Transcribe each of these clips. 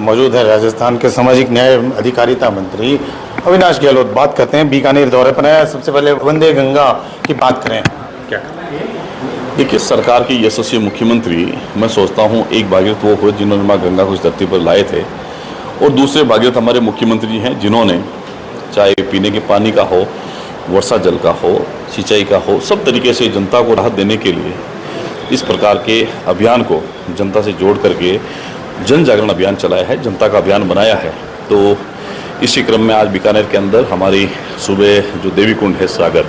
मौजूद है राजस्थान के सामाजिक न्याय एवं अधिकारिता मंत्री अविनाश गहलोत। बात करते हैं, बीकानेर दौरे पर है। सबसे पहले वंदे गंगा की बात करें, क्या देखिए, सरकार के यशस्वी मुख्यमंत्री, मैं सोचता हूँ एक भागीरथ वो हुए जिन्होंने माँ गंगा को इस धरती पर लाए थे, और दूसरे भागीरथ हमारे मुख्यमंत्री जी हैं जिन्होंने चाहे पीने के पानी का हो, वर्षा जल का हो, सिंचाई का हो, सब तरीके से जनता को राहत देने के लिए इस प्रकार के अभियान को जनता से जोड़ करके जन जागरण अभियान चलाया है, जनता का अभियान बनाया है। तो इसी क्रम में आज बीकानेर के अंदर हमारी सुबह जो देवी कुंड है सागर,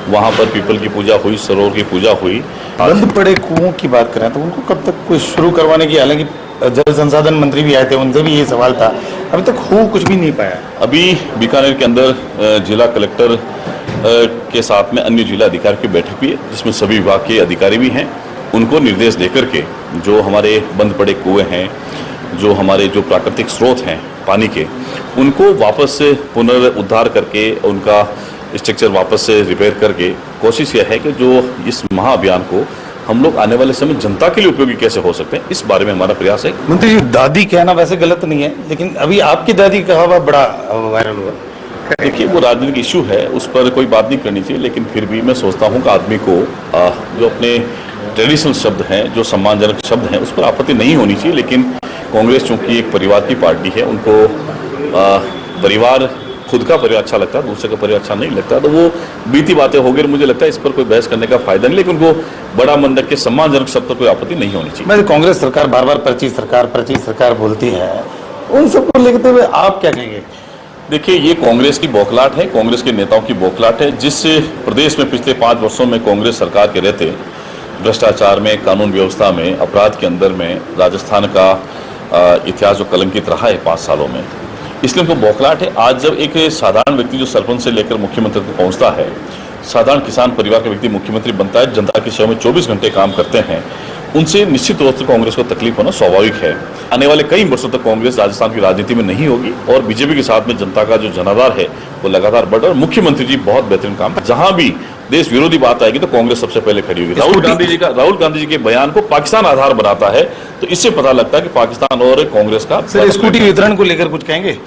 वहाँ पर पीपल की पूजा हुई, सरोवर की पूजा हुई। बंद पड़े कुओं की बात करें तो उनको कब तक कुछ शुरू करवाने की, हालांकि जल संसाधन मंत्री भी आए थे, उनसे भी ये सवाल था, अभी तक हो कुछ भी नहीं पाया। अभी बीकानेर के अंदर जिला कलेक्टर के साथ में अन्य जिला अधिकारी की बैठक भी है, जिसमें सभी विभाग के अधिकारी भी हैं। उनको निर्देश देकर के जो हमारे बंद पड़े कुएं हैं, जो हमारे जो प्राकृतिक स्रोत हैं पानी के, उनको वापस से पुनरुद्धार करके उनका स्ट्रक्चर वापस से रिपेयर करके कोशिश यह है कि जो इस महाअभियान को हम लोग आने वाले समय जनता के लिए उपयोगी कैसे हो सकते हैं, इस बारे में हमारा प्रयास है। मंत्री जी, दादी कहना वैसे गलत नहीं है, लेकिन अभी आपकी दादी का हवा बड़ा वायरल हुआ। देखिए, वो राजनीतिक इशू है, उस पर कोई बात नहीं करनी चाहिए, लेकिन फिर भी मैं सोचता हूँ कि आदमी को जो अपने ट्रेडिशनल शब्द हैं, जो सम्मानजनक शब्द हैं, उस पर आपत्ति नहीं होनी चाहिए। लेकिन कांग्रेस चूंकि एक परिवार की पार्टी है, उनको परिवार, खुद का परिवार अच्छा लगता है, दूसरे का परिवार अच्छा नहीं लगता, तो वो बीती बातें हो गई। मुझे लगता है इस पर कोई बहस करने का फायदा नहीं, लेकिन उनको बड़ा मन रख के सम्मानजनक शब्द पर कोई आपत्ति नहीं होनी चाहिए। मैं कांग्रेस सरकार बार बार पर्ची सरकार बोलती है, उन सबको लेते हुए आप क्या कहेंगे? देखिए, ये कांग्रेस की बौखलाहट है, कांग्रेस के नेताओं की बौखलाहट है, जिससे प्रदेश में पिछले 5 वर्षों में कांग्रेस सरकार के रहते भ्रष्टाचार में, कानून व्यवस्था में, अपराध के अंदर में राजस्थान का इतिहास जो कलंकित रहा है 5 सालों में, इसलिए उनको बौखलाहट है। आज जब एक साधारण व्यक्ति जो सरपंच से लेकर मुख्यमंत्री तक पहुंचता है, साधारण किसान परिवार का व्यक्ति मुख्यमंत्री बनता है, जनता की सेवा में 24 घंटे काम करते हैं, उनसे निश्चित तौर से कांग्रेस को तकलीफ होना स्वाभाविक है। आने वाले कई वर्षों तक कांग्रेस राजस्थान की राजनीति में नहीं होगी, और बीजेपी के साथ में जनता का जो जनाधार है वो लगातार बढ़ रहा है। मुख्यमंत्री जी बहुत बेहतरीन काम, जहां भी देश विरोधी बात आएगी तो कांग्रेस सबसे पहले खड़ी होगी। राहुल गांधी जी के बयान को पाकिस्तान आधार बनाता है, तो इससे पता लगता है कि पाकिस्तान और कांग्रेस का। स्कूटी वितरण को लेकर कुछ कहेंगे?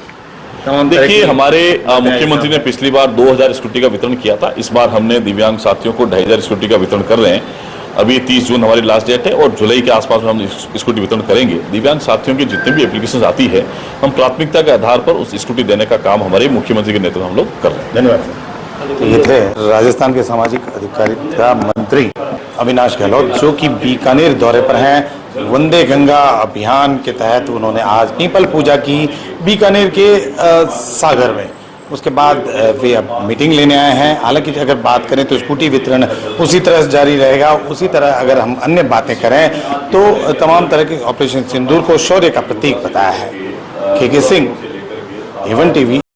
देखिए, हमारे मुख्यमंत्री ने पिछली बार 2000 स्कूटी का वितरण किया था, इस बार हमने दिव्यांग साथियों को 2500 स्कूटी का वितरण कर रहे हैं। अभी 30 जून हमारी लास्ट डेट है, और जुलाई के आसपास में हम स्कूटी वितरण करेंगे। दिव्यांग साथियों की जितनी भी एप्लीकेशन आती है, हम प्राथमिकता के आधार पर उस स्कूटी देने का काम हमारे मुख्यमंत्री के नेतृत्व में हम लोग कर रहे हैं। धन्यवाद। तो ये थे राजस्थान के सामाजिक अधिकारिता मंत्री अविनाश गहलोत, जो कि बीकानेर दौरे पर हैं। वंदे गंगा अभियान के तहत उन्होंने आज पीपल पूजा की बीकानेर के सागर में। उसके बाद वे अब मीटिंग लेने आए हैं। हालांकि अगर बात करें तो स्कूटी वितरण उसी तरह से जारी रहेगा। उसी तरह अगर हम अन्य बातें करें तो तमाम तरह के ऑपरेशन सिंदूर को शौर्य का प्रतीक बताया है। के सिंह, एवन टीवी।